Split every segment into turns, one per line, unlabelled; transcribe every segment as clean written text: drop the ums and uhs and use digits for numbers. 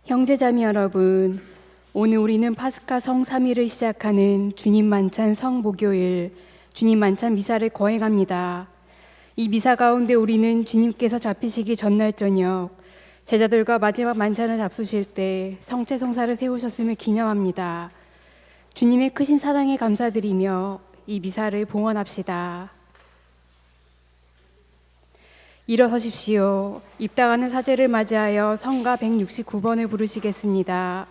형제자매 여러분, 오늘 우리는 파스카 성3일을 시작하는 주님 만찬 성목요일, 주님 만찬 미사를 거행합니다. 이 미사 가운데 우리는 주님께서 잡히시기 전날 저녁 제자들과 마지막 만찬을 잡수실 때 성체성사를 세우셨음을 기념합니다. 주님의 크신 사랑에 감사드리며 이 미사를 봉헌합시다. 일어서십시오. 입당하는 사제를 맞이하여 성가 169번을 부르시겠습니다.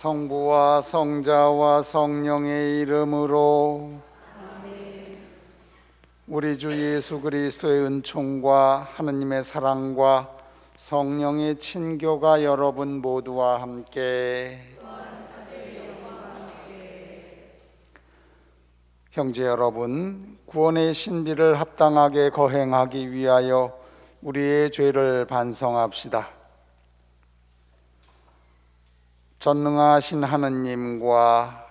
성부와 성자와 성령의 이름으로
아멘.
우리 주 예수 그리스도의 은총과 하느님의 사랑과 성령의 친교가 여러분 모두와 함께 형제 여러분, 구원의 신비를 합당하게 거행하기 위하여 우리의 죄를 반성합시다. 전능하신 하느님과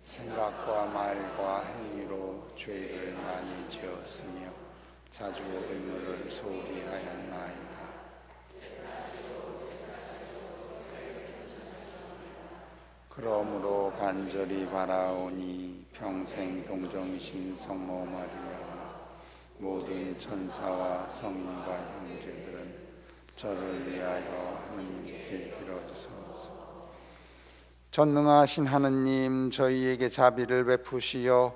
생각과 말과 행위로 죄를 많이 지었으며 자주 의무를 소홀히 하였나이다. 그러므로 간절히 바라오니 평생 동정이신 성모 마리아와 모든 천사와 성인과 형제들은 저를 위하여 하느님께 빌어주소서. 전능하신 하느님, 저희에게 자비를 베푸시어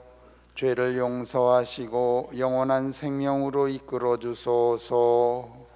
죄를 용서하시고 영원한 생명으로 이끌어 주소서.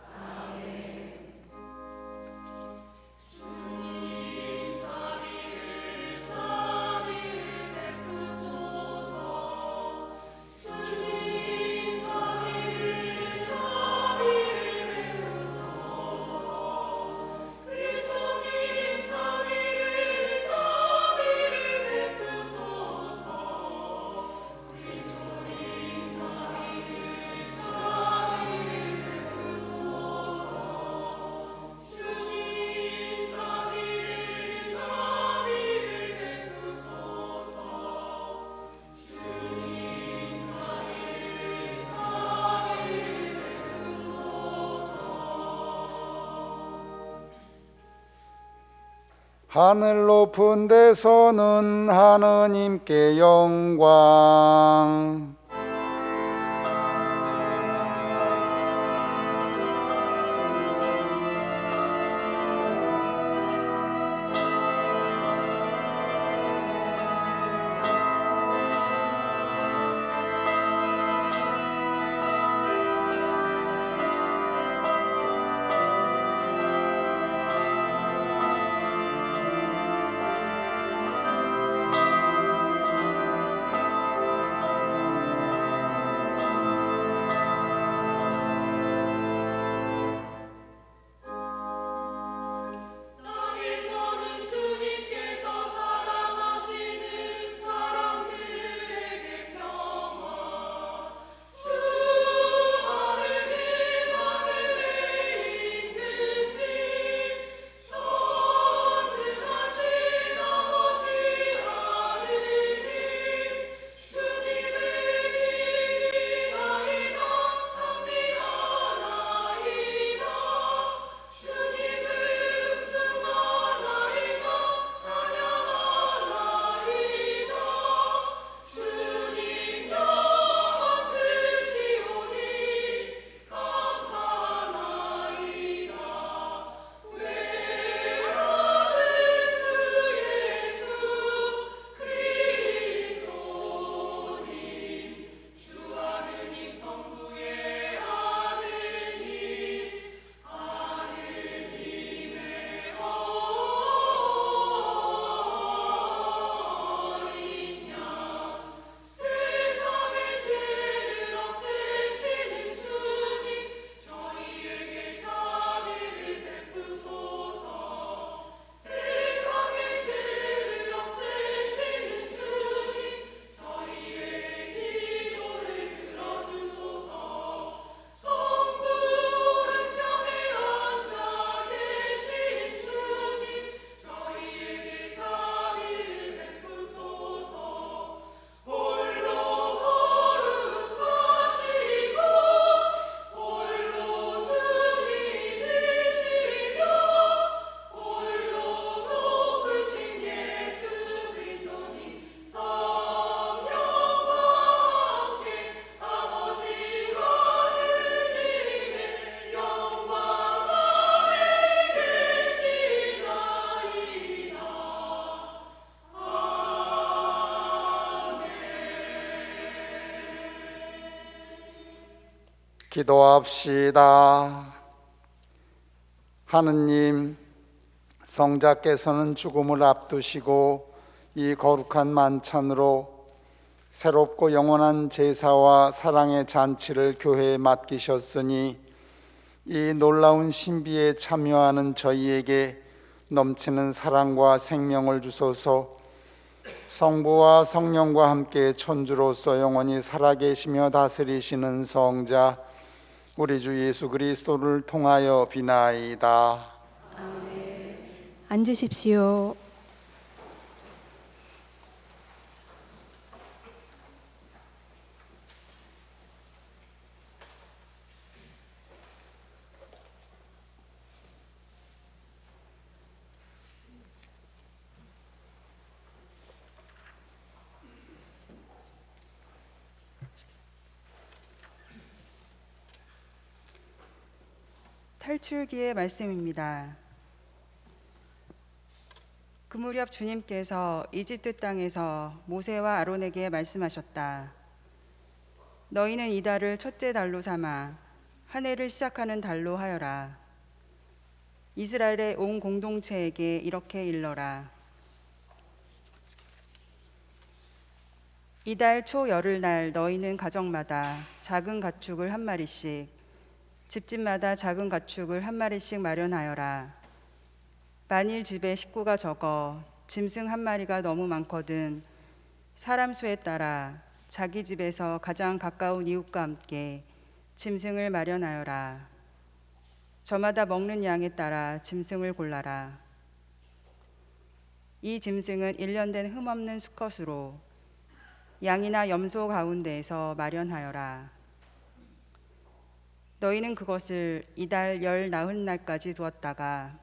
하늘 높은 데서는 하느님께 영광.
땅에서는 주님께서 사랑하시는 사람들에게 평화. 주 하느님 하늘에 있는 님 전능하신 아버지 하느님 주님의 기리나이다 찬미하나이다 주님을 음승하나이다 찬양하나이다 주님 영원 크시오니 감사하나이다 외아들 주 예수 그리스도님 주 하느님 성부의 아드님 하느님의 어린 양 세상의 죄를 없애시는 주님 저희에게 자비를 베푸소서 세상의 죄를 없애시는 주님 저희의 기도를 들어주소서 성부 오른편에 앉아 계신 주님 저희에게 자비를 베푸소서 홀로 거룩하시고 홀로 주님이시며 홀로 높으신 예수 그리스도님 성령과 함께 아버지 하느님의 영광 안에 계시나이다.
기도합시다. 하느님, 성자께서는 죽음을 앞두시고 이 거룩한 만찬으로 새롭고 영원한 제사와 사랑의 잔치를 교회에 맡기셨으니 이 놀라운 신비에 참여하는 저희에게 넘치는 사랑과 생명을 주소서. 성부와 성령과 함께 천주로서 영원히 살아계시며 다스리시는 성자 우리 주 예수 그리스도를 통하여 비나이다.
앉으십시오.
탈출기의 말씀입니다. 그 무렵 주님께서 이집트 땅에서 모세와 아론에게 말씀하셨다. 너희는 이 달을 첫째 달로 삼아 한 해를 시작하는 달로 하여라. 이스라엘의 온 공동체에게 이렇게 일러라. 이달 초 열흘날 너희는 가정마다 작은 가축을 한 마리씩 집집마다 작은 가축을 한 마리씩 마련하여라. 만일 집에 식구가 적어 짐승 한 마리가 너무 많거든 사람 수에 따라 자기 집에서 가장 가까운 이웃과 함께 짐승을 마련하여라. 저마다 먹는 양에 따라 짐승을 골라라. 이 짐승은 1년 된 흠없는 수컷으로 양이나 염소 가운데에서 마련하여라. 너희는 그것을 이달 열 나흔 날까지 두었다가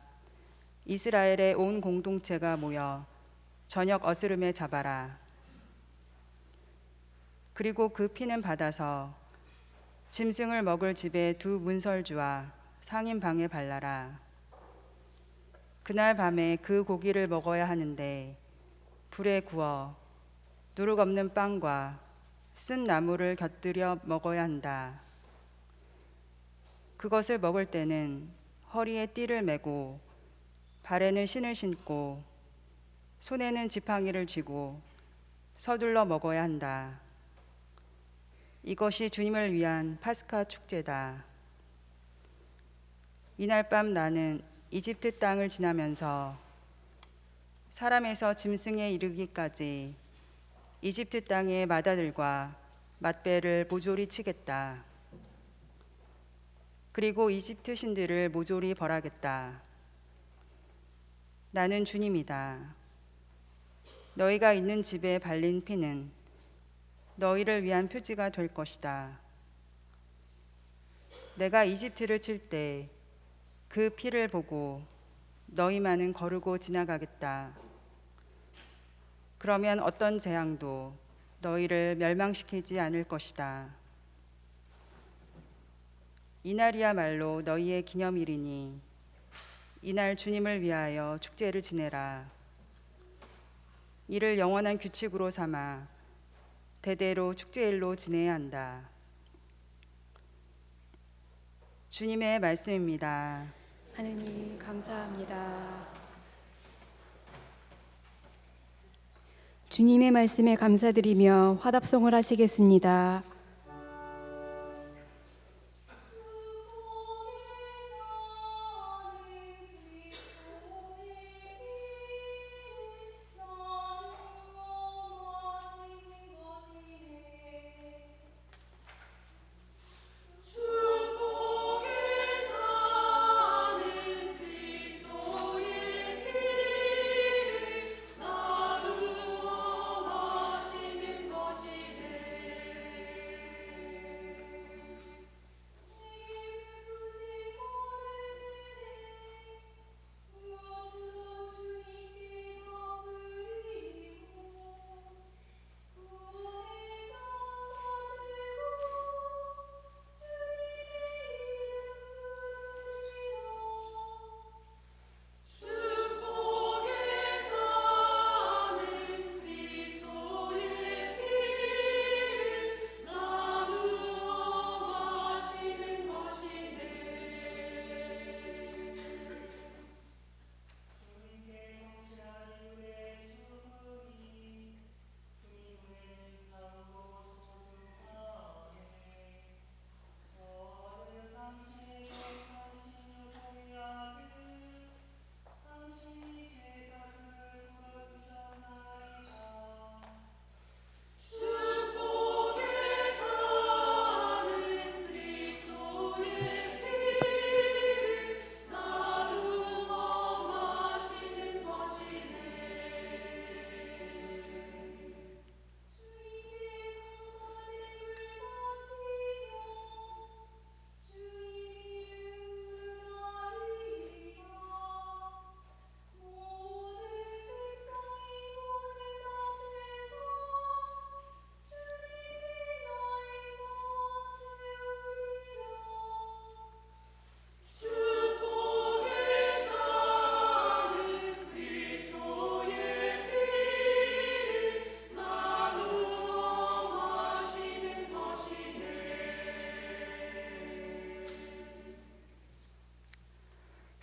이스라엘의 온 공동체가 모여 저녁 어스름에 잡아라. 그리고 그 피는 받아서 짐승을 먹을 집의 두 문설주와 상인방에 발라라. 그날 밤에 그 고기를 먹어야 하는데 불에 구워 누룩 없는 빵과 쓴 나물을 곁들여 먹어야 한다. 그것을 먹을 때는 허리에 띠를 메고 발에는 신을 신고 손에는 지팡이를 쥐고 서둘러 먹어야 한다. 이것이 주님을 위한 파스카 축제다. 이날 밤 나는 이집트 땅을 지나면서 사람에서 짐승에 이르기까지 이집트 땅의 마다들과 맏배를 모조리 치겠다. 그리고 이집트 신들을 모조리 벌하겠다. 나는 주님이다. 너희가 있는 집에 발린 피는 너희를 위한 표지가 될 것이다. 내가 이집트를 칠 때 그 피를 보고 너희만은 거르고 지나가겠다. 그러면 어떤 재앙도 너희를 멸망시키지 않을 것이다. 이날이야말로 너희의 기념일이니 이날 주님을 위하여 축제를 지내라. 이를 영원한 규칙으로 삼아 대대로 축제일로 지내야 한다. 주님의 말씀입니다.
하느님 감사합니다. 주님의 말씀에 감사드리며 화답송을 하시겠습니다.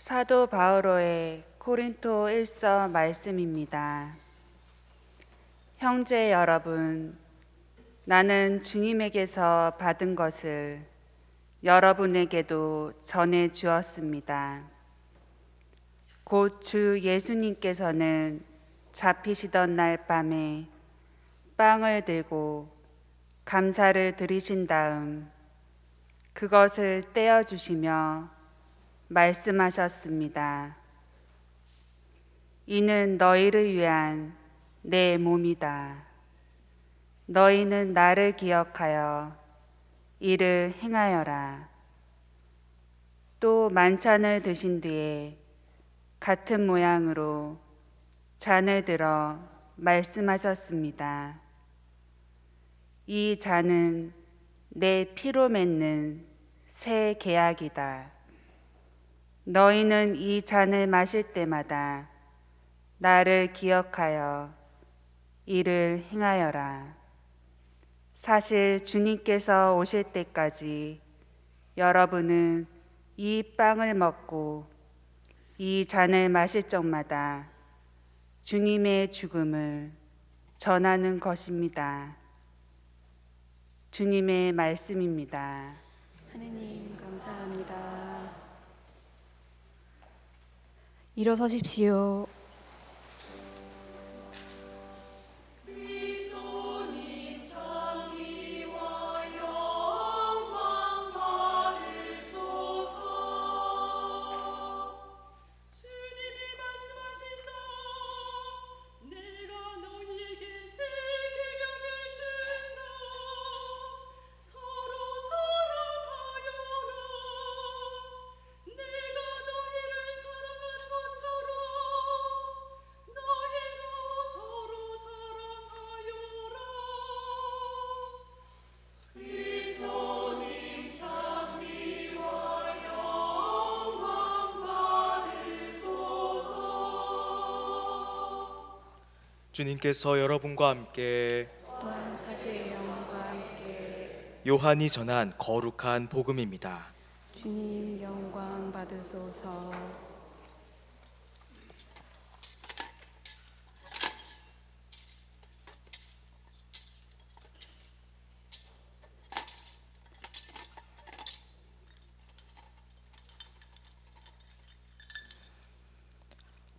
사도 바오로의 고린토 1서 말씀입니다. 형제 여러분, 나는 주님에게서 받은 것을 여러분에게도 전해 주었습니다. 곧 주 예수님께서는 잡히시던 날 밤에 빵을 들고 감사를 드리신 다음 그것을 떼어 주시며 말씀하셨습니다. 이는 너희를 위한 내 몸이다. 너희는 나를 기억하여 이를 행하여라. 또 만찬을 드신 뒤에 같은 모양으로 잔을 들어 말씀하셨습니다. 이 잔은 내 피로 맺는 새 계약이다. 너희는 이 잔을 마실 때마다 나를 기억하여 이를 행하여라. 사실 주님께서 오실 때까지 여러분은 이 빵을 먹고 이 잔을 마실 적마다 주님의 죽음을 전하는 것입니다. 주님의 말씀입니다.
하느님 감사합니다. 일어서십시오.
그리스도님 찬미와 영광 받으소서. 주님이 말씀하신다. 내가 너희에게 새 계명을 준다. 서로 사랑하여라. 내가 너희를 사랑한 것처럼 너희도 서로 사랑하여라. 그리스도님 찬미와 영광 받으소서.
주님께서 여러분과 함께
또한 사제의 영과 함께
요한이 전한 거룩한 복음입니다.
주님 영광 받으소서.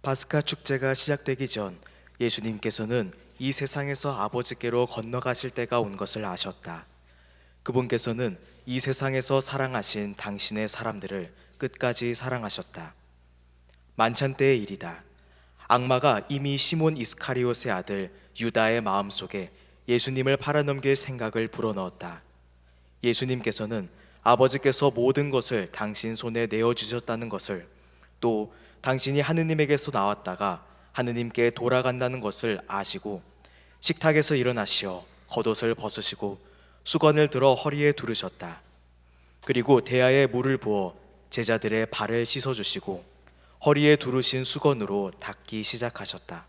파스카 축제가 시작되기 전 예수님께서는 이 세상에서 아버지께로 건너가실 때가 온 것을 아셨다. 그분께서는 이 세상에서 사랑하신 당신의 사람들을 끝까지 사랑하셨다. 만찬 때의 일이다. 악마가 이미 시몬 이스카리옷의 아들 유다의 마음속에 예수님을 팔아넘길 생각을 불어넣었다. 예수님께서는 아버지께서 모든 것을 당신 손에 내어주셨다는 것을, 또 당신이 하느님에게서 나왔다가 하느님께 돌아간다는 것을 아시고 식탁에서 일어나시어 겉옷을 벗으시고 수건을 들어 허리에 두르셨다. 그리고 대야에 물을 부어 제자들의 발을 씻어주시고 허리에 두르신 수건으로 닦기 시작하셨다.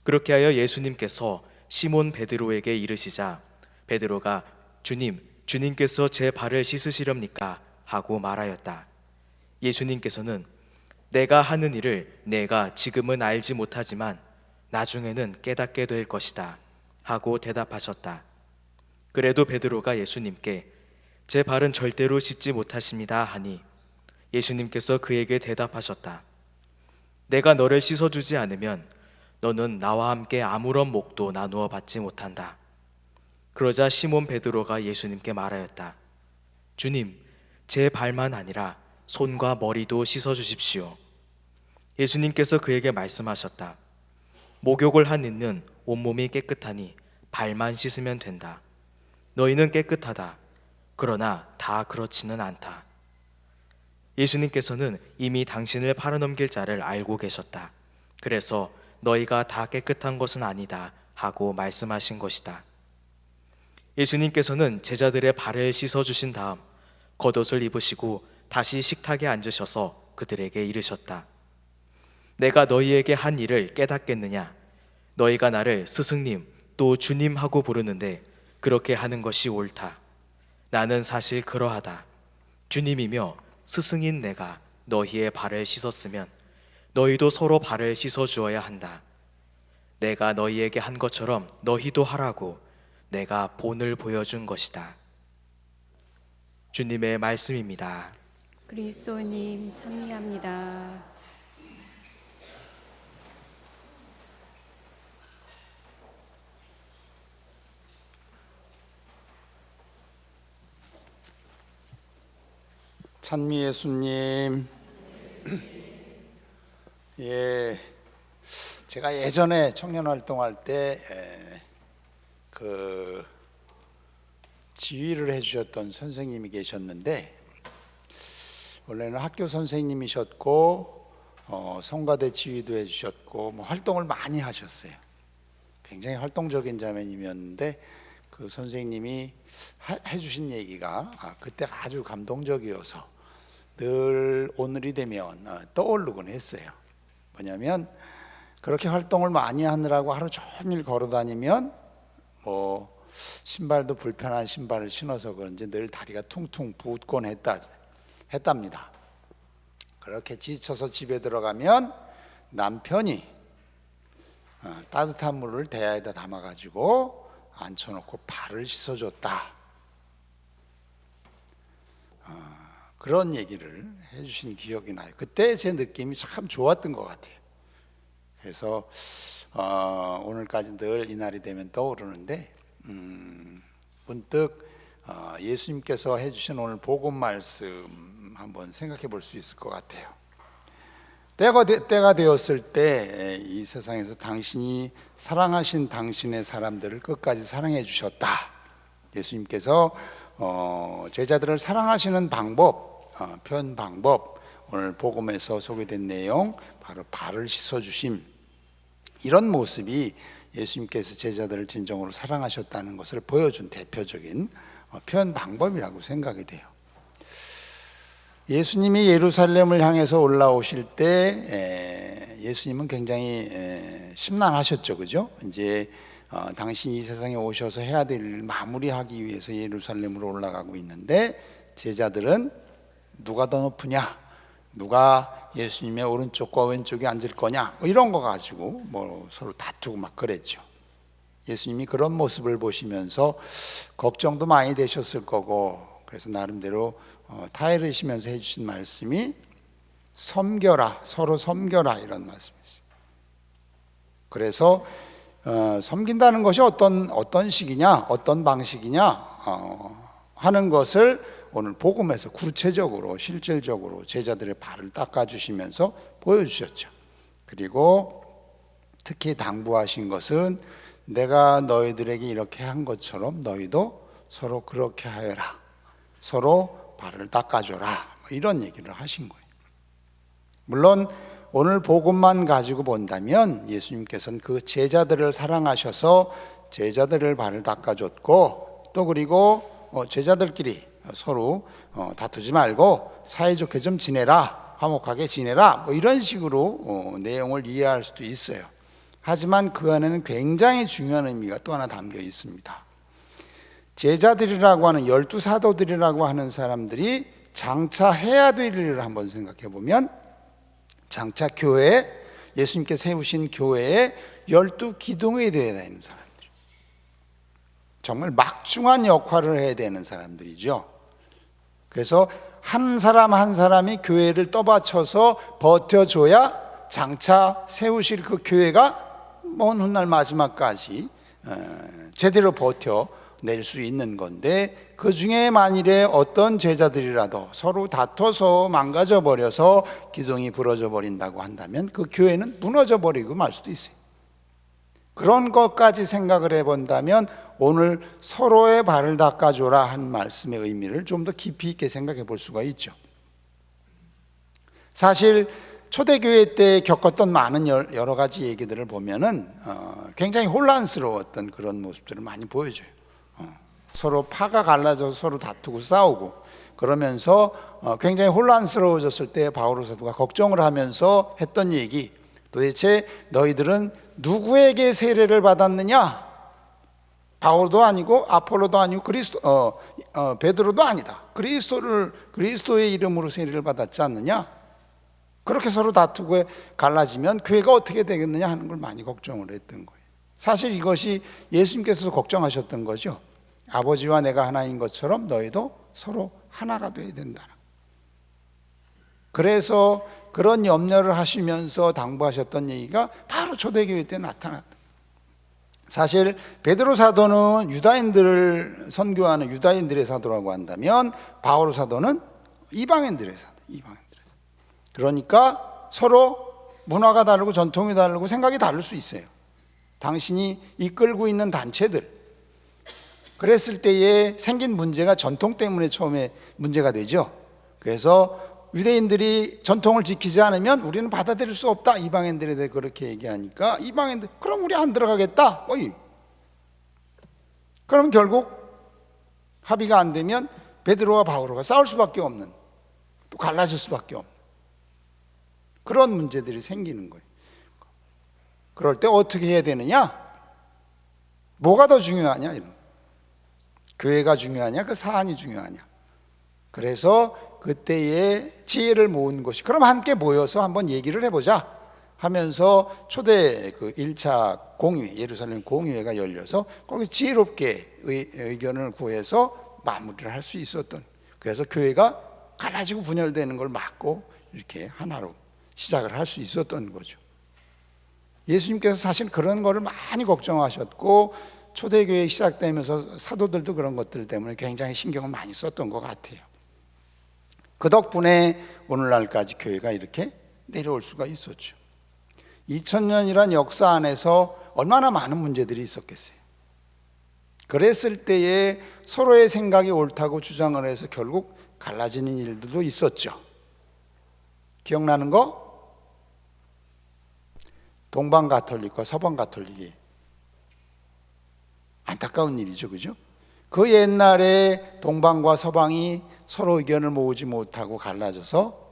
그렇게 하여 예수님께서 시몬 베드로에게 이르시자 베드로가 주님께서 제 발을 씻으시렵니까? 하고 말하였다. 예수님께서는 내가 하는 일을 내가 지금은 알지 못하지만 나중에는 깨닫게 될 것이다 하고 대답하셨다. 그래도 베드로가 예수님께 제 발은 절대로 씻지 못하십니다 하니 예수님께서 그에게 대답하셨다. 내가 너를 씻어주지 않으면 너는 나와 함께 아무런 몫도 나누어 받지 못한다. 그러자 시몬 베드로가 예수님께 말하였다. 주님, 제 발만 아니라 손과 머리도 씻어주십시오. 예수님께서 그에게 말씀하셨다. 목욕을 한 이는 온몸이 깨끗하니 발만 씻으면 된다. 너희는 깨끗하다. 그러나 다 그렇지는 않다. 예수님께서는 이미 당신을 팔아넘길 자를 알고 계셨다. 그래서 너희가 다 깨끗한 것은 아니다 하고 말씀하신 것이다. 예수님께서는 제자들의 발을 씻어주신 다음 겉옷을 입으시고 다시 식탁에 앉으셔서 그들에게 이르셨다. 내가 너희에게 한 일을 깨닫겠느냐? 너희가 나를 스승님 또 주님 하고 부르는데 그렇게 하는 것이 옳다. 나는 사실 그러하다. 주님이며 스승인 내가 너희의 발을 씻었으면 너희도 서로 발을 씻어 주어야 한다. 내가 너희에게 한 것처럼 너희도 하라고 내가 본을 보여준 것이다. 주님의 말씀입니다.
그리스도님 찬미합니다.
찬미 예수님. 예, 제가 예전에 청년 활동할 때 그 지휘를 해주셨던 선생님이 계셨는데 원래는 학교 선생님이셨고 성가대 지휘도 해주셨고 뭐 활동을 많이 하셨어요. 굉장히 활동적인 자매님이었는데 그 선생님이 해주신 얘기가 그때 아주 감동적이어서 늘 오늘이 되면 떠오르곤 했어요. 뭐냐면 그렇게 활동을 많이 하느라고 하루 종일 걸어 다니면 뭐 신발도 불편한 신발을 신어서 그런지 늘 다리가 퉁퉁 붓곤 했답니다. 그렇게 지쳐서 집에 들어가면 남편이 따뜻한 물을 대야에다 담아가지고 앉혀놓고 발을 씻어줬다. 그런 얘기를 해주신 기억이 나요. 그때 제 느낌이 참 좋았던 것 같아요. 그래서 오늘까지 늘 이날이 되면 떠오르는데 문득 예수님께서 해주신 오늘 복음 말씀 한번 생각해 볼 수 있을 것 같아요. 때가 되었을 때 이 세상에서 당신이 사랑하신 당신의 사람들을 끝까지 사랑해 주셨다. 예수님께서 제자들을 사랑하시는 방법, 표현 방법, 오늘 복음에서 소개된 내용, 바로 발을 씻어주심, 이런 모습이 예수님께서 제자들을 진정으로 사랑하셨다는 것을 보여준 대표적인 표현 방법이라고 생각이 돼요. 예수님이 예루살렘을 향해서 올라오실 때 예수님은 굉장히 심란하셨죠, 그죠? 이제 당신이 이 세상에 오셔서 해야 될 일 마무리하기 위해서 예루살렘으로 올라가고 있는데 제자들은 누가 더 높으냐, 누가 예수님의 오른쪽과 왼쪽에 앉을 거냐, 뭐 이런 거 가지고 뭐 서로 다투고 막 그랬죠. 예수님이 그런 모습을 보시면서 걱정도 많이 되셨을 거고, 그래서 나름대로 타이르시면서 해주신 말씀이 섬겨라, 서로 섬겨라, 이런 말씀이었어요. 그래서 섬긴다는 것이 어떤 식이냐, 어떤 방식이냐 하는 것을 오늘 복음에서 구체적으로 실질적으로 제자들의 발을 닦아주시면서 보여주셨죠. 그리고 특히 당부하신 것은 내가 너희들에게 이렇게 한 것처럼 너희도 서로 그렇게 하여라, 서로 발을 닦아줘라, 이런 얘기를 하신 거예요. 물론 오늘 복음만 가지고 본다면 예수님께서는 그 제자들을 사랑하셔서 제자들을 발을 닦아줬고, 또 그리고 제자들끼리 서로 다투지 말고 사이좋게 좀 지내라, 화목하게 지내라, 뭐 이런 식으로 내용을 이해할 수도 있어요. 하지만 그 안에는 굉장히 중요한 의미가 또 하나 담겨 있습니다. 제자들이라고 하는 12사도들이라고 하는 사람들이 장차 해야 될 일을 한번 생각해 보면, 장차 교회, 예수님께서 세우신 교회에 12기둥이 되어야 되는 사람들, 정말 막중한 역할을 해야 되는 사람들이죠. 그래서 한 사람 한 사람이 교회를 떠받쳐서 버텨줘야 장차 세우실 그 교회가 먼 훗날 마지막까지 제대로 버텨낼 수 있는 건데, 그 중에 만일에 어떤 제자들이라도 서로 다퉈서 망가져 버려서 기둥이 부러져 버린다고 한다면 그 교회는 무너져 버리고 말 수도 있어요. 그런 것까지 생각을 해본다면 오늘 서로의 발을 닦아줘라 한 말씀의 의미를 좀 더 깊이 있게 생각해 볼 수가 있죠. 사실 초대교회 때 겪었던 많은 여러 가지 얘기들을 보면은 굉장히 혼란스러웠던 그런 모습들을 많이 보여줘요. 서로 파가 갈라져서 서로 다투고 싸우고 그러면서 굉장히 혼란스러워졌을 때 바울 사도가 걱정을 하면서 했던 얘기, 도대체 너희들은 누구에게 세례를 받았느냐? 바울도 아니고 아폴로도 아니고 베드로도 아니다. 그리스도의 이름으로 세례를 받았지 않느냐? 그렇게 서로 다투고 갈라지면 교회가 어떻게 되겠느냐 하는 걸 많이 걱정을 했던 거예요. 사실 이것이 예수님께서 걱정하셨던 거죠. 아버지와 내가 하나인 것처럼 너희도 서로 하나가 돼야 된다. 그래서 그런 염려를 하시면서 당부하셨던 얘기가 바로 초대교회 때 나타났다. 사실 베드로 사도는 유다인들을 선교하는 유다인들의 사도라고 한다면 바울 사도는 이방인들의 사도, 이방인들. 그러니까 서로 문화가 다르고 전통이 다르고 생각이 다를 수 있어요. 당신이 이끌고 있는 단체들, 그랬을 때에 생긴 문제가 전통 때문에 처음에 문제가 되죠. 그래서 유대인들이 전통을 지키지 않으면 우리는 받아들일 수 없다. 이방인들에 대해 그렇게 얘기하니까 이방인들 그럼 우리 안 들어가겠다. 그럼 결국 합의가 안 되면 베드로와 바오로가 싸울 수밖에 없는, 또 갈라질 수밖에 없는 그런 문제들이 생기는 거예요. 그럴 때 어떻게 해야 되느냐? 뭐가 더 중요하냐? 교회가 중요하냐? 그 사안이 중요하냐? 그래서 그때의 지혜를 모은 것이, 그럼 함께 모여서 한번 얘기를 해보자 하면서 초대 그 1차 공의회, 예루살렘 공의회가 열려서 거기 지혜롭게 의견을 구해서 마무리를 할 수 있었던, 그래서 교회가 갈라지고 분열되는 걸 막고 이렇게 하나로 시작을 할 수 있었던 거죠. 예수님께서 사실 그런 거를 많이 걱정하셨고 초대교회 시작되면서 사도들도 그런 것들 때문에 굉장히 신경을 많이 썼던 것 같아요. 그 덕분에 오늘날까지 교회가 이렇게 내려올 수가 있었죠. 2000년이란 역사 안에서 얼마나 많은 문제들이 있었겠어요. 그랬을 때에 서로의 생각이 옳다고 주장을 해서 결국 갈라지는 일들도 있었죠. 기억나는 거? 동방 가톨릭과 서방 가톨릭이 안타까운 일이죠, 그죠? 그 옛날에 동방과 서방이 서로 의견을 모으지 못하고 갈라져서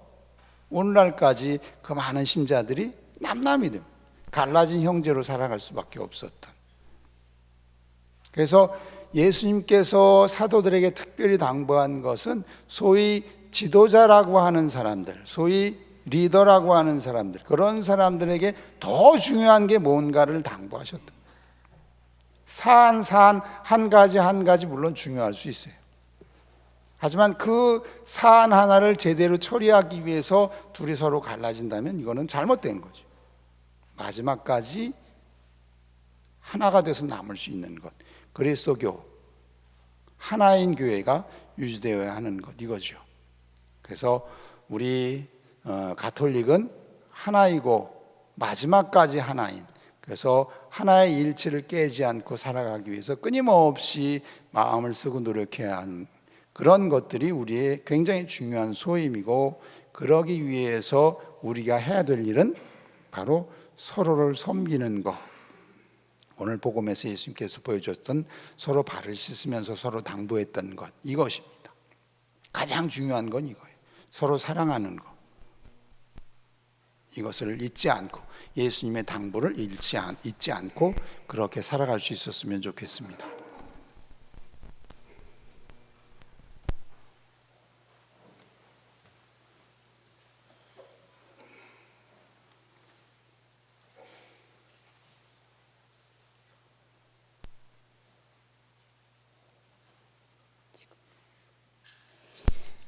오늘날까지 그 많은 신자들이 남남이든 갈라진 형제로 살아갈 수밖에 없었던. 그래서 예수님께서 사도들에게 특별히 당부한 것은 소위 지도자라고 하는 사람들, 소위 리더라고 하는 사람들, 그런 사람들에게 더 중요한 게 뭔가를 당부하셨다. 사안 한 가지 물론 중요할 수 있어요. 하지만 그 사안 하나를 제대로 처리하기 위해서 둘이 서로 갈라진다면 이거는 잘못된 거죠. 마지막까지 하나가 돼서 남을 수 있는 것, 그리스도교 하나인 교회가 유지되어야 하는 것, 이거죠. 그래서 우리 가톨릭은 하나이고 마지막까지 하나인, 그래서 하나의 일치를 깨지 않고 살아가기 위해서 끊임없이 마음을 쓰고 노력해야 하는 그런 것들이 우리의 굉장히 중요한 소임이고, 그러기 위해서 우리가 해야 될 일은 바로 서로를 섬기는 것. 오늘 복음에서 예수님께서 보여줬던 서로 발을 씻으면서 서로 당부했던 것, 이것입니다. 가장 중요한 건 이거예요. 서로 사랑하는 것. 이것을 잊지 않고 예수님의 당부를 잊지 않고 그렇게 살아갈 수 있었으면 좋겠습니다.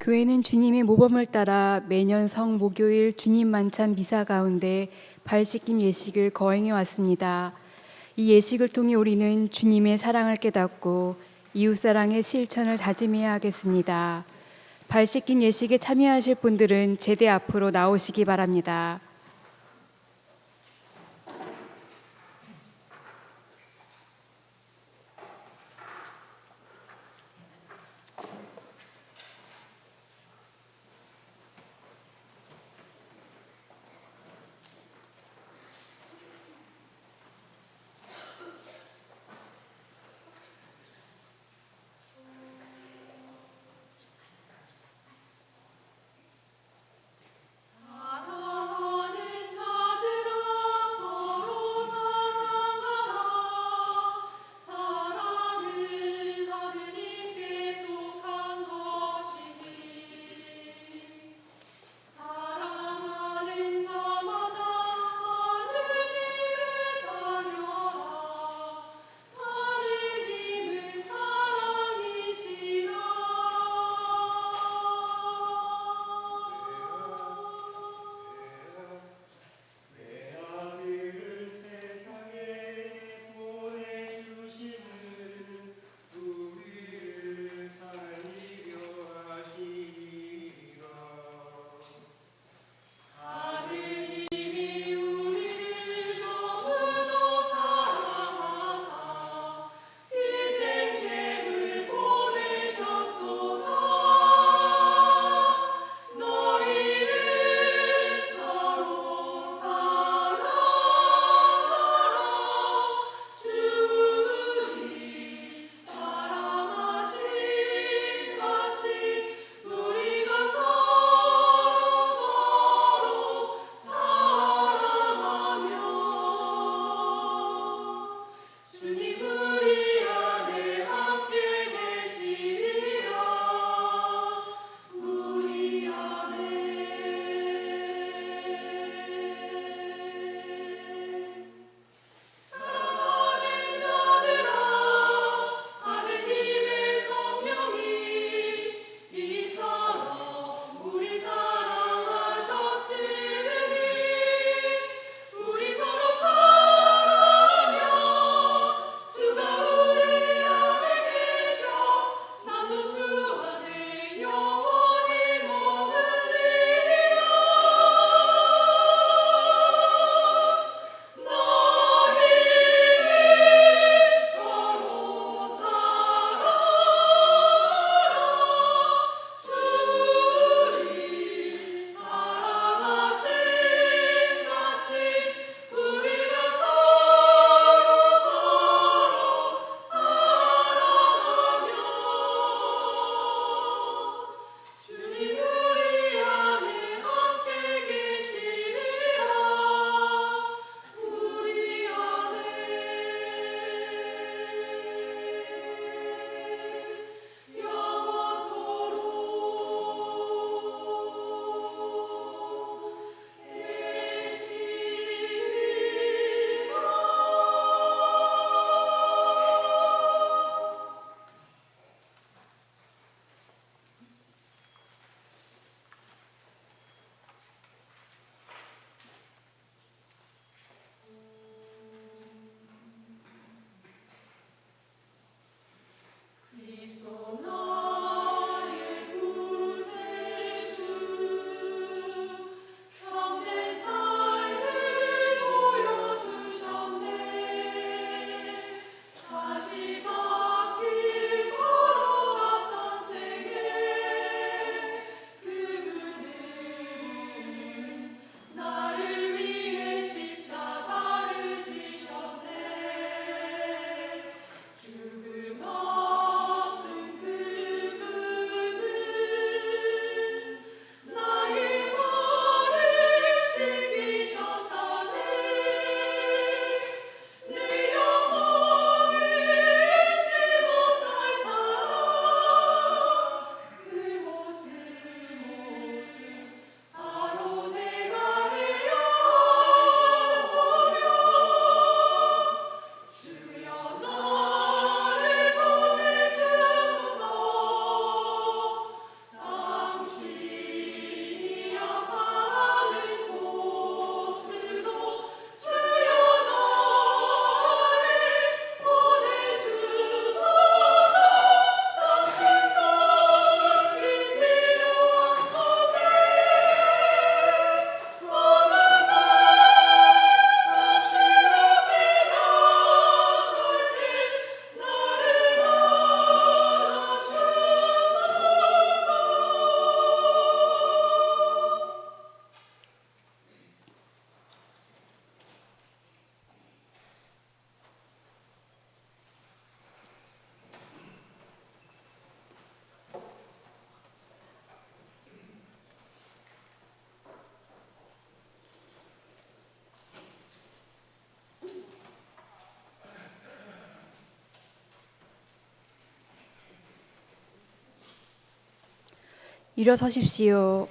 교회는 주님의 모범을 따라 매년 성목요일 주님 만찬 미사 가운데 발 씻김 예식을 거행해 왔습니다. 이 예식을 통해 우리는 주님의 사랑을 깨닫고 이웃사랑의 실천을 다짐해야 하겠습니다. 발 씻김 예식에 참여하실 분들은 제대 앞으로 나오시기 바랍니다.
사랑하는
일어서십시오.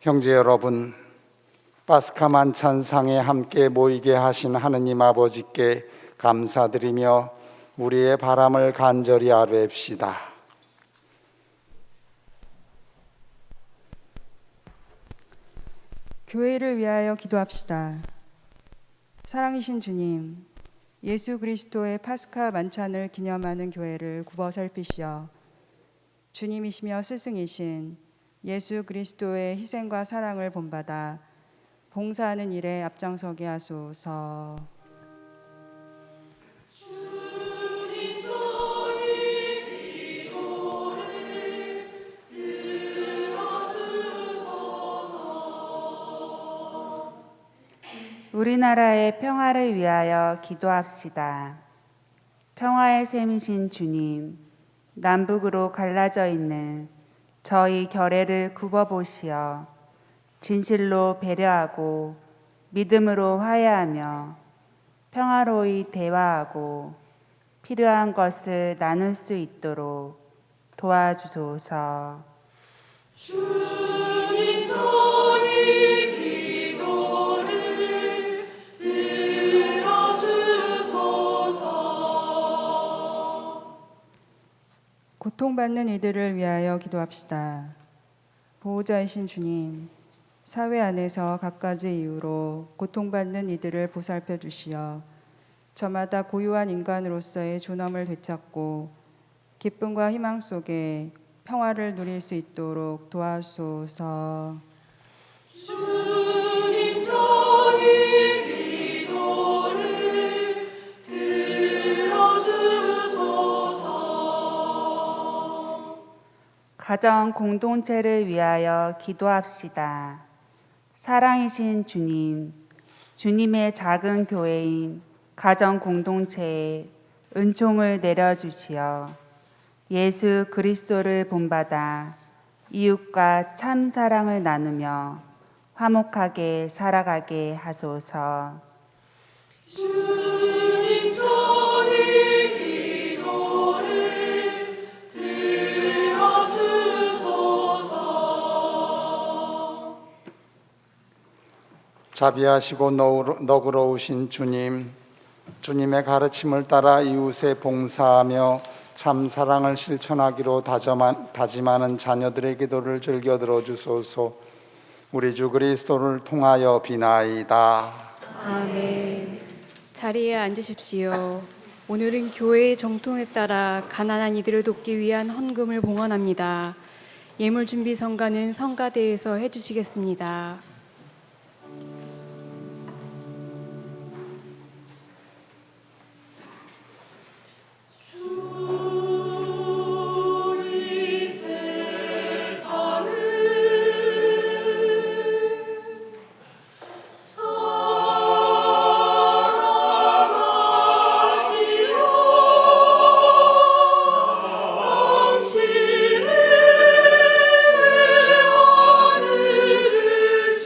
형제 여러분, 파스카 만찬상에 함께 모이게 하신 하느님 아버지께 감사드리며 우리의 바람을 간절히 아뢰옵시다.
교회를 위하여 기도합시다. 사랑이신 주님, 예수 그리스도의 파스카 만찬을 기념하는 교회를 굽어 살피시어 주님이시며 스승이신 예수 그리스도의 희생과 사랑을 본받아 봉사하는 일에 앞장서게 하소서.
주님 저희 기도를 들어주소서.
우리나라의 평화를 위하여 기도합시다. 평화의 셈이신 주님, 남북으로 갈라져 있는 저희 결의를 굽어보시어 진실로 배려하고 믿음으로 화해하며 평화로이 대화하고 필요한 것을 나눌 수 있도록 도와주소서.
주님 저희 기도를 들어주소서.
고통받는 이들을 위하여 기도합시다. 보호자이신 주님, 사회 안에서 갖가지 이유로 고통받는 이들을 보살펴 주시어 저마다 고유한 인간으로서의 존엄을 되찾고 기쁨과 희망 속에 평화를 누릴 수 있도록 도와주소서.
주님 저희 기도를 들어주소서.
가정 공동체를 위하여 기도합시다. 사랑이신 주님, 주님의 작은 교회인 가정 공동체에 은총을 내려주시어 예수 그리스도를 본받아 이웃과 참 사랑을 나누며 화목하게 살아가게 하소서.
주님 저희 기도를 들어주소서.
자비하시고 너그러우신 주님, 주님의 가르침을 따라 이웃에 봉사하며 참 사랑을 실천하기로 다짐하는 자녀들의 기도를 즐겨 들어주소서. 우리 주 그리스도를 통하여 비나이다.
아멘. 자리에 앉으십시오. 오늘은 교회의 정통에 따라 가난한 이들을 돕기 위한 헌금을 봉헌합니다. 예물 준비 성가는 성가대에서 해주시겠습니다.
주의 세상을 사랑하시오. 당신의 하늘을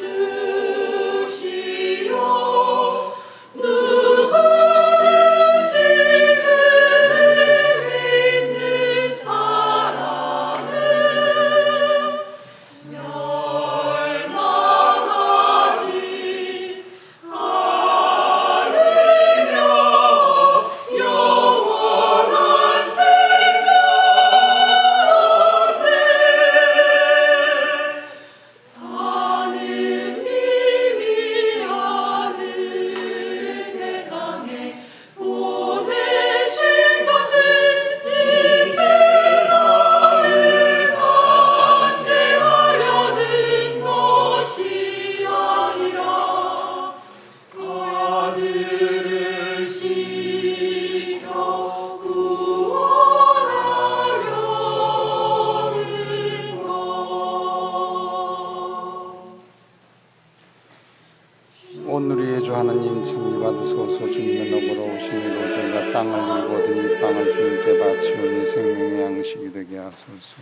온누리의 주 하나님 찬미 받으소서. 주님의 너보러 오시니로 저희가 땅을 일고 얻은 이 빵을 주님께 바치오니 생명의 양식이 되게 하소서.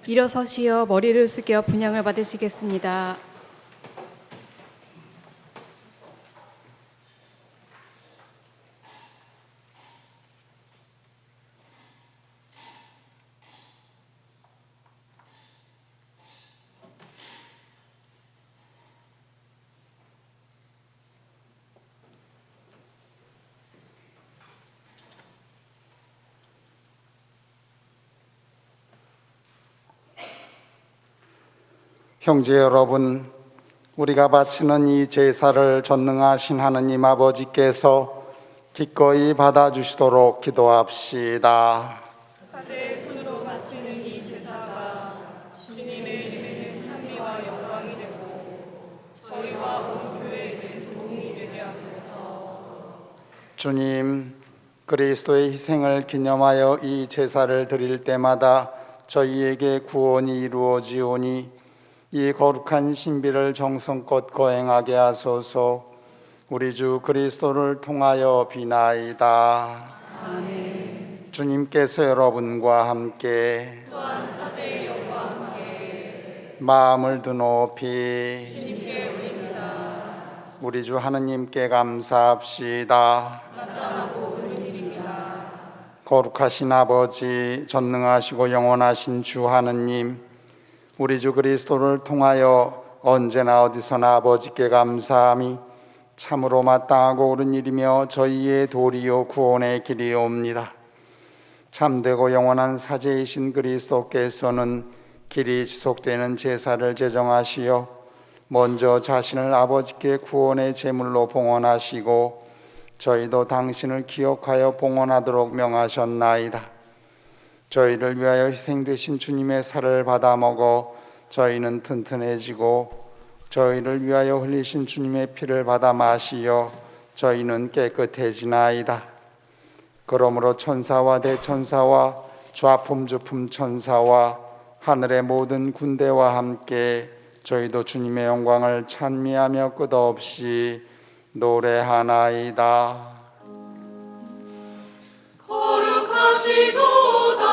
일어서시어 머리를 숙여 분향을 받으시겠습니다.
형제 여러분, 우리가 바치는 이 제사를 전능하신 하느님 아버지께서 기꺼이 받아주시도록 기도합시다.
사제의 손으로 바치는 이 제사가 주님의 이름에는 찬미와 영광이 되고 저희와 온 교회에는 도움이 되게 하소서.
주님, 그리스도의 희생을 기념하여 이 제사를 드릴 때마다 저희에게 구원이 이루어지오니 이 거룩한 신비를 정성껏 거행하게 하소서. 우리 주 그리스도를 통하여 비나이다. 아멘. 주님께서 여러분과 함께
또한 사제의 영과 함께
마음을 드높이
주님께 올립니다.
우리 주 하느님께 감사합시다.
마땅하고 옳은 일입니다.
거룩하신 아버지, 전능하시고 영원하신 주 하느님, 우리 주 그리스도를 통하여 언제나 어디서나 아버지께 감사함이 참으로 마땅하고 옳은 일이며 저희의 도리요 구원의 길이옵니다. 참되고 영원한 사제이신 그리스도께서는 길이 지속되는 제사를 제정하시어 먼저 자신을 아버지께 구원의 제물로 봉헌하시고 저희도 당신을 기억하여 봉헌하도록 명하셨나이다. 저희를 위하여 희생되신 주님의 살을 받아 먹어 저희는 튼튼해지고 저희를 위하여 흘리신 주님의 피를 받아 마시어 저희는 깨끗해지나이다. 그러므로 천사와 대천사와 좌품 주품 천사와 하늘의 모든 군대와 함께 저희도 주님의 영광을 찬미하며 끝없이 노래하나이다.
거룩하시도다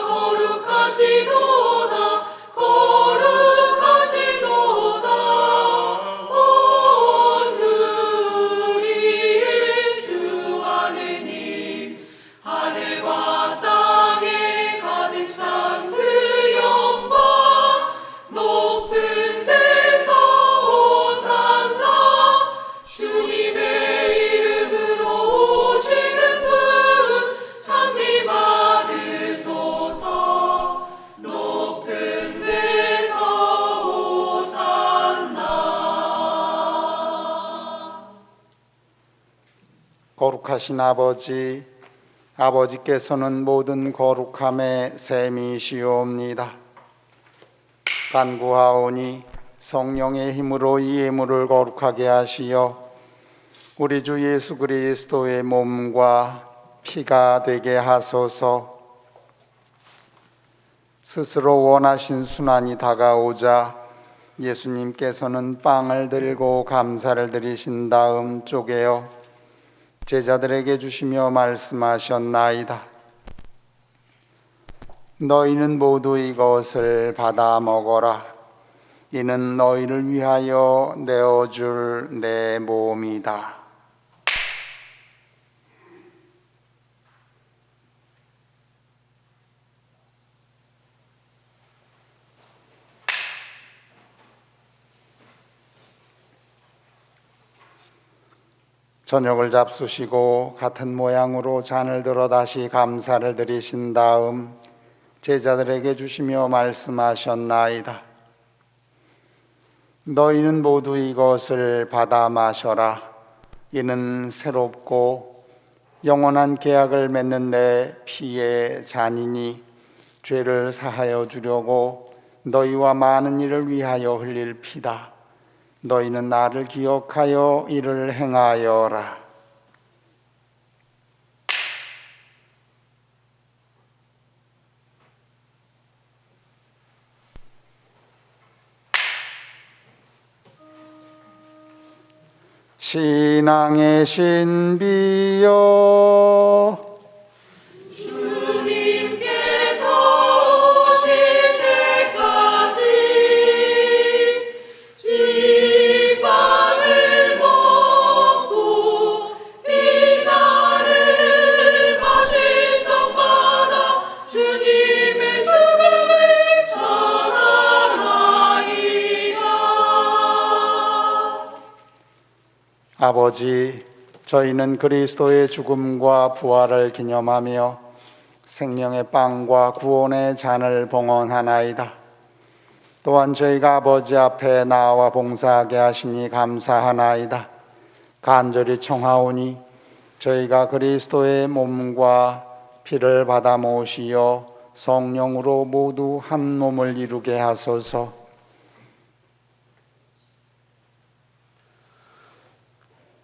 거룩하시도다 거룩하시도다 온 우리의 주 하느님 하늘과 땅에 가득 찬 그 영광 높은 데서 호산나
거룩하신 아버지, 아버지께서는 모든 거룩함의 셈이시옵니다. 간구하오니 성령의 힘으로 이 예물을 거룩하게 하시어 우리 주 예수 그리스도의 몸과 피가 되게 하소서. 스스로 원하신 순환이 다가오자 예수님께서는 빵을 들고 감사를 드리신 다음 쪼개어 제자들에게 주시며 말씀하셨나이다. 너희는 모두 이것을 받아 먹어라. 이는 너희를 위하여 내어줄 내 몸이다. 저녁을 잡수시고 같은 모양으로 잔을 들어 다시 감사를 드리신 다음 제자들에게 주시며 말씀하셨나이다. 너희는 모두 이것을 받아 마셔라. 이는 새롭고 영원한 계약을 맺는 내 피의 잔이니 죄를 사하여 주려고 너희와 많은 이를 위하여 흘릴 피다. 너희는 나를 기억하여 이를 행하여라. 신앙의 신비여
주님께서 오실 때까지 이 빵을 먹고 이 잔을 마실 적마다 주님의 죽음을 전하나이다.
아버지, 저희는 그리스도의 죽음과 부활을 기념하며 생명의 빵과 구원의 잔을 봉헌하나이다. 또한 저희가 아버지 앞에 나와 봉사하게 하시니 감사하나이다. 간절히 청하오니 저희가 그리스도의 몸과 피를 받아 모시어 성령으로 모두 한 몸을 이루게 하소서.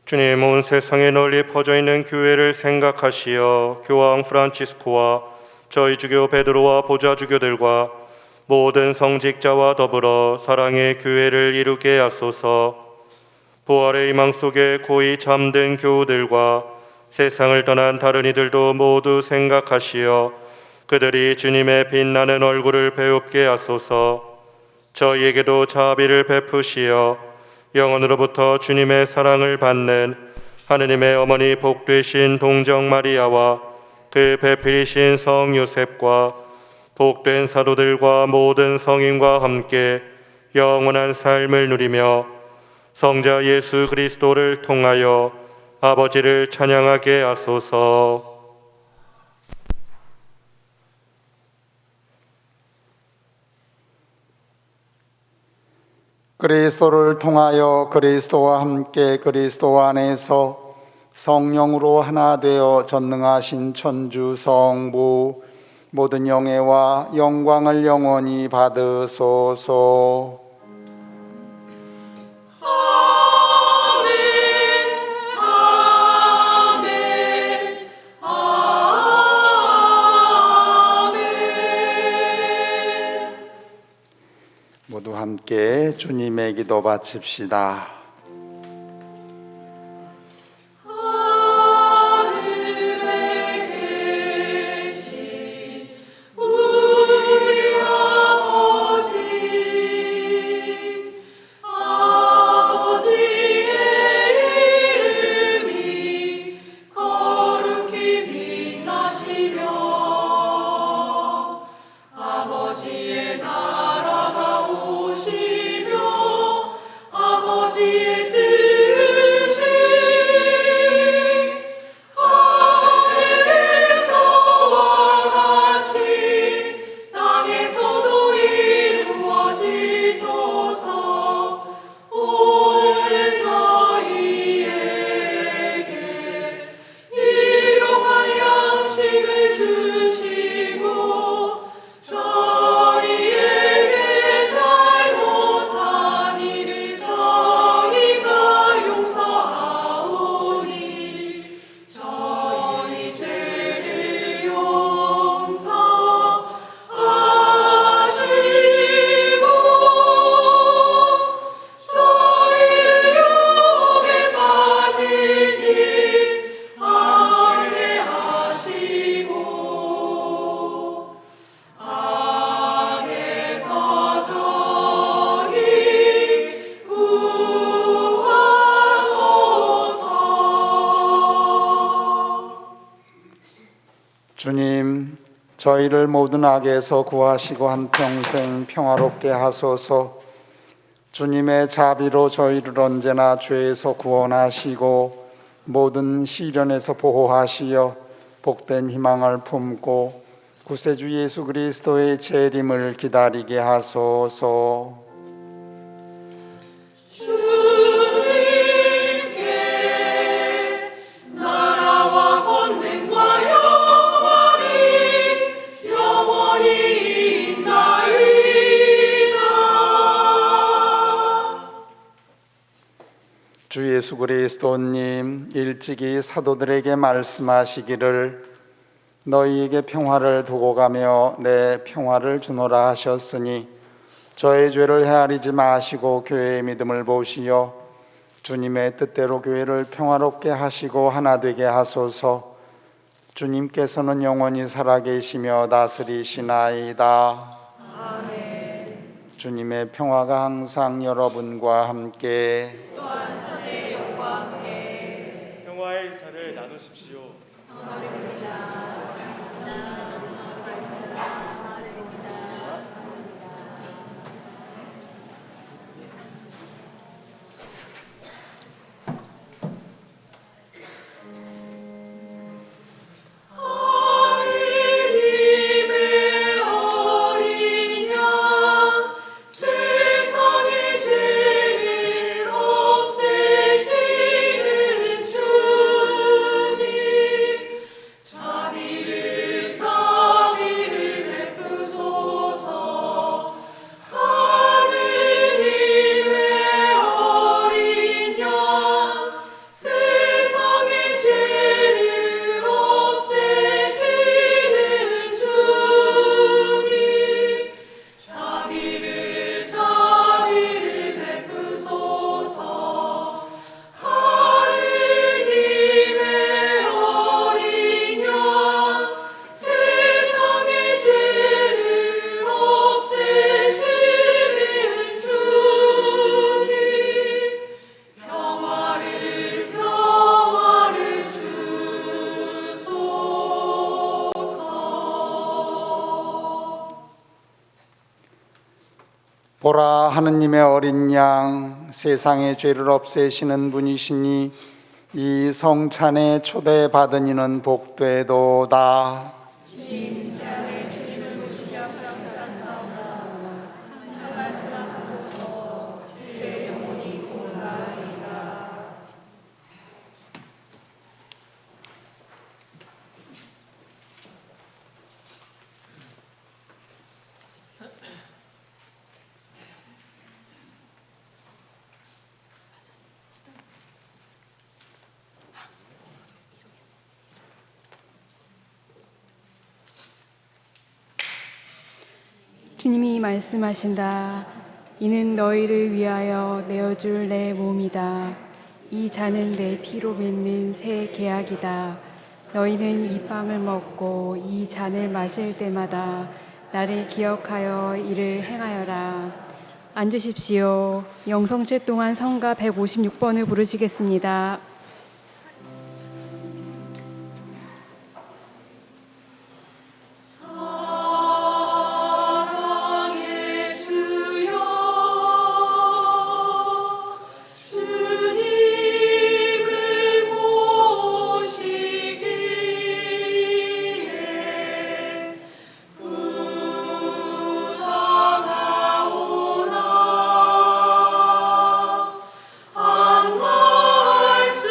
주님, 온 세상에 널리 퍼져 있는 교회를 생각하시어 교황 프란치스코와 저희 주교 베드로와 보좌 주교들과 모든 성직자와 더불어 사랑의 교회를 이루게 하소서. 부활의 희망 속에 고이 잠든 교우들과 세상을 떠난 다른 이들도 모두 생각하시어 그들이 주님의 빛나는 얼굴을 배웁게 하소서. 저희에게도 자비를 베푸시어 영원으로부터 주님의 사랑을 받는 하느님의 어머니 복되신 동정 마리아와 그 배필이신 성 요셉과 복된 사도들과 모든 성인과 함께 영원한 삶을 누리며 성자 예수 그리스도를 통하여 아버지를 찬양하게 하소서.
그리스도를 통하여 그리스도와 함께 그리스도 안에서 성령으로 하나 되어 전능하신 천주 성부 모든 영예와 영광을 영원히 받으소서. 모두 함께 주님의 기도 바칩시다.
하늘에 계신 우리 아버지의 이름이 거룩히 빛나시며 아버지의 나라가 오시며 아버지
저희를 모든 악에서 구하시고 한평생 평화롭게 하소서. 주님의 자비로 저희를 언제나 죄에서 구원하시고 모든 시련에서 보호하시어 복된 희망을 품고 구세주 예수 그리스도의 재림을 기다리게 하소서.
주님께 나라와 권능과 영원히 있나이다.
주 예수 그리스도님 일찍이 사도들에게 말씀하시기를 너희에게 평화를 두고 가며 내 평화를 주노라 하셨으니 저의 죄를 헤아리지 마시고 교회의 믿음을 보시어 주님의 뜻대로 교회를 평화롭게 하시고 하나 되게 하소서. 주님께서는 영원히 살아계시며 다스리시나이다. 아멘. 주님의 평화가 항상 여러분과 함께
평화의 인사를 나누십시오.
하느님의 어린 양 세상의 죄를 없애시는 주님 자비를 베푸소서. 하느님의 어린 양 세상의 죄를 없애시는 주님 자비를 베푸소서. 하느님의 어린 양 세상의 죄를 없애시는 주님 평화를 주소서.
보라, 하느님의 어린 양 세상의 죄를 없애시는 분이시니 이 성찬에 초대받은 이는 복되도다.
주님이 말씀하신다. 이는 너희를 위하여 내어줄 내 몸이다. 이 잔은 내 피로 맺는 새 계약이다. 너희는 이 빵을 먹고 이 잔을 마실 때마다 나를 기억하여 이를 행하여라. 앉으십시오. 영성체 동안 성가 156번을 부르시겠습니다.
사랑의 주여 주님을 모시기에 부탁하오나 한 말씀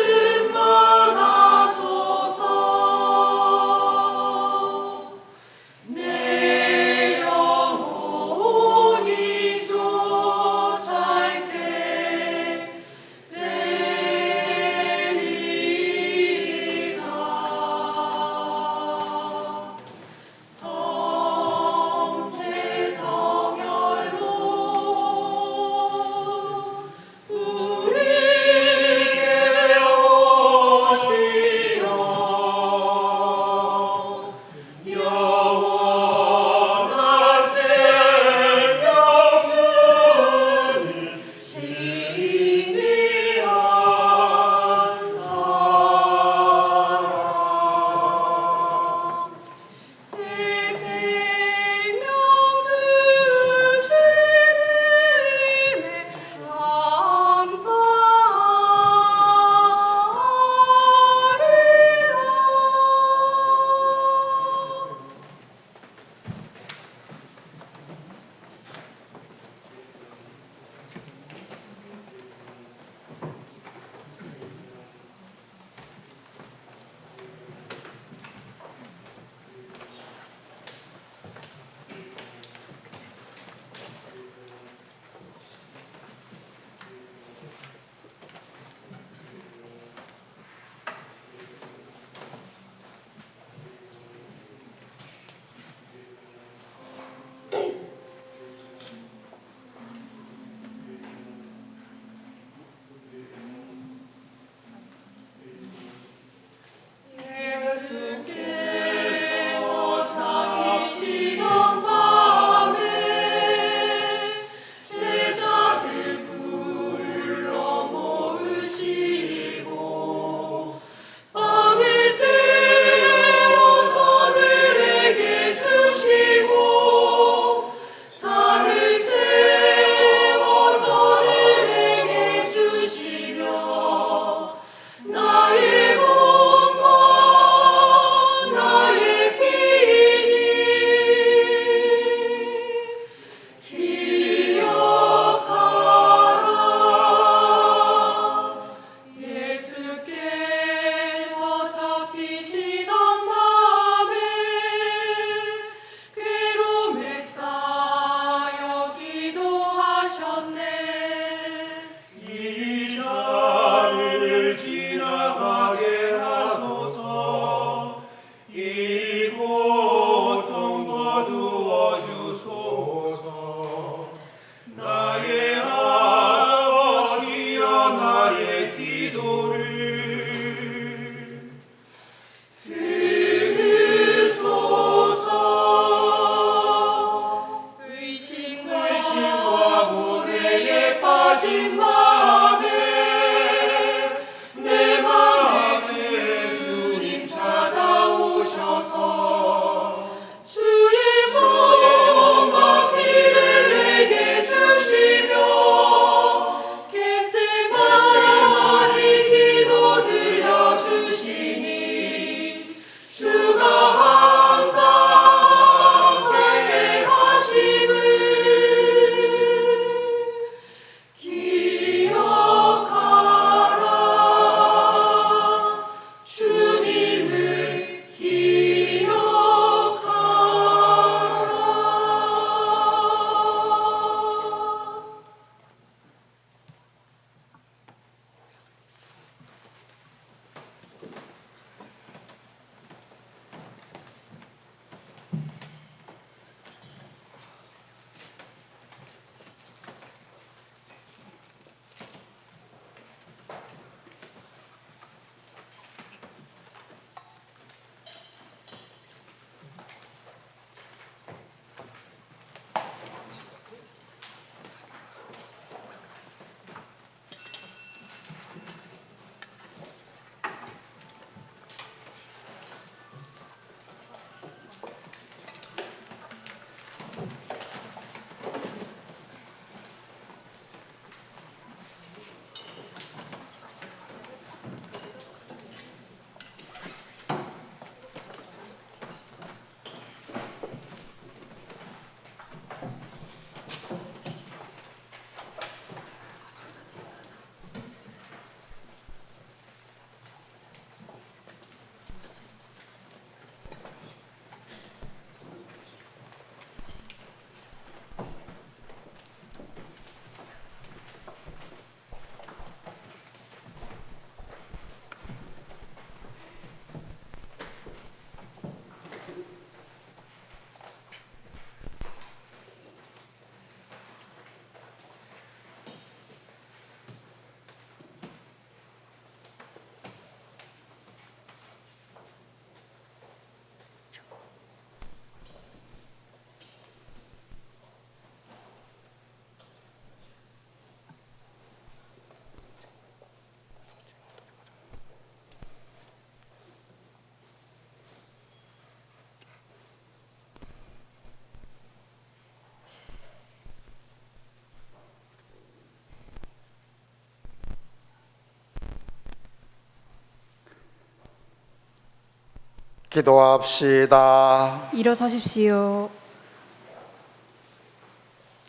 기도합시다.
일어서십시오.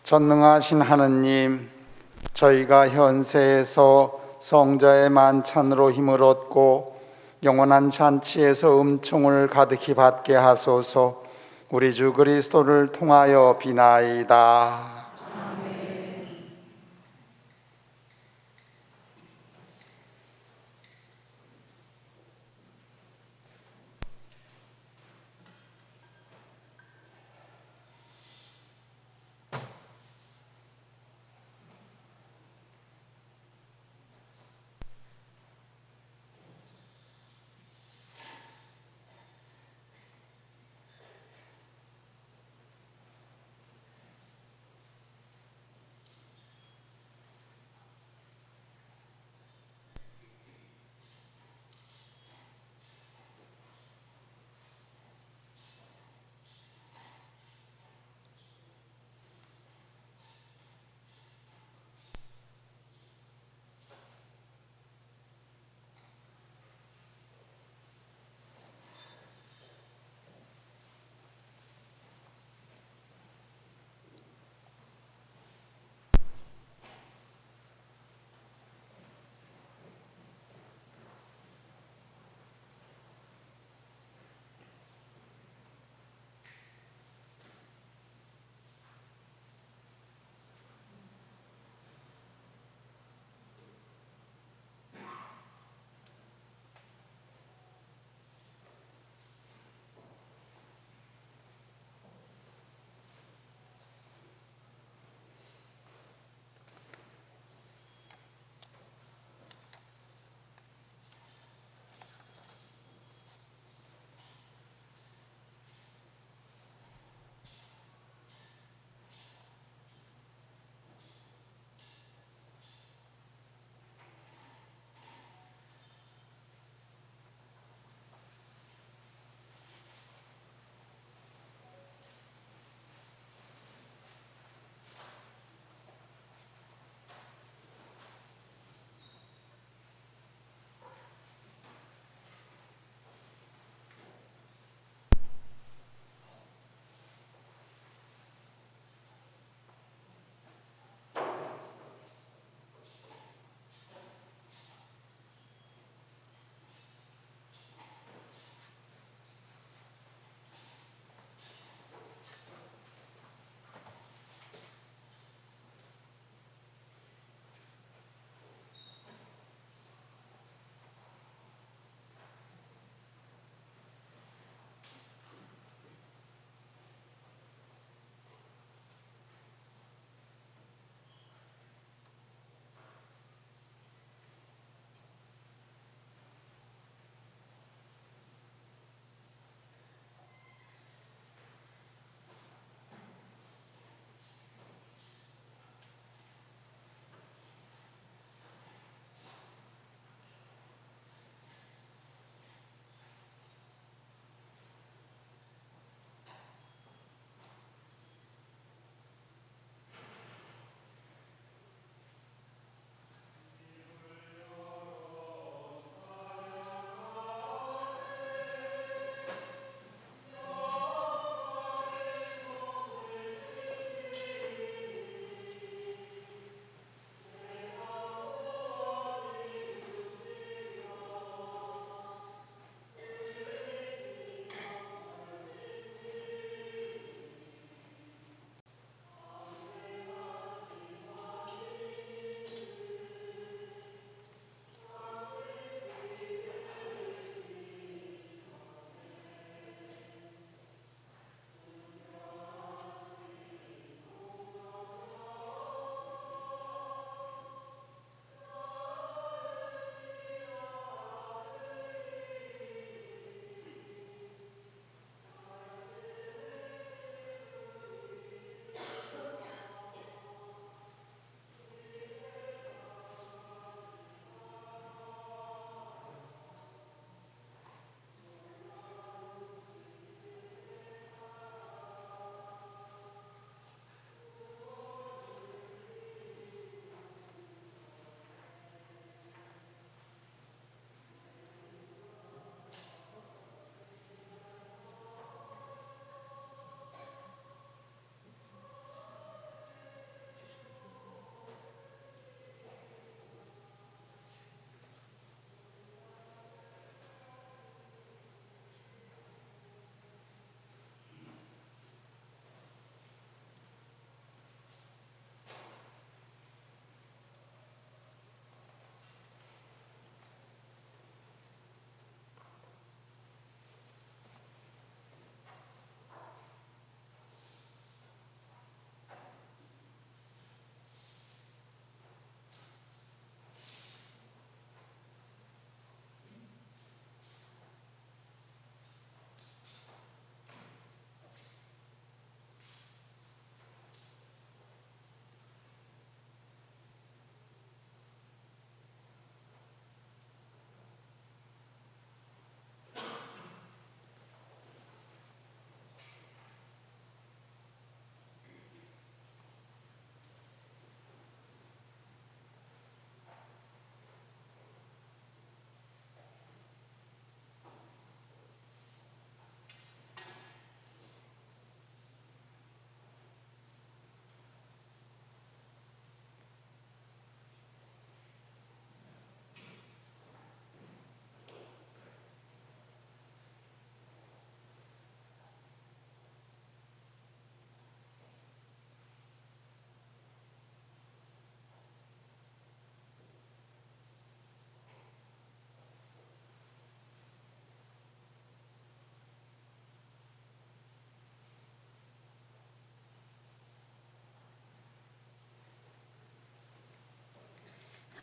전능하신 하느님, 저희가 현세에서 성자의 만찬으로 힘을 얻고 영원한 잔치에서 은총을 가득히 받게 하소서. 우리 주 그리스도를 통하여 비나이다.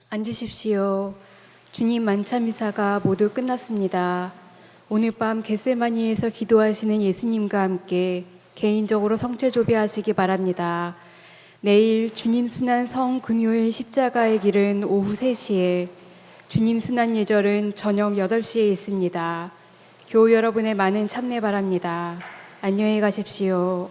앉으십시오. 주님 만찬 미사가 모두 끝났습니다. 오늘 밤 겟세마니에서 기도하시는 예수님과 함께 개인적으로 성체 조배하시기 바랍니다. 내일 주님 순환 성 금요일 십자가의 길은 오후 3시에, 주님 순환 예절은 저녁 8시에 있습니다. 교우 여러분의 많은 참여 바랍니다. 안녕히 가십시오.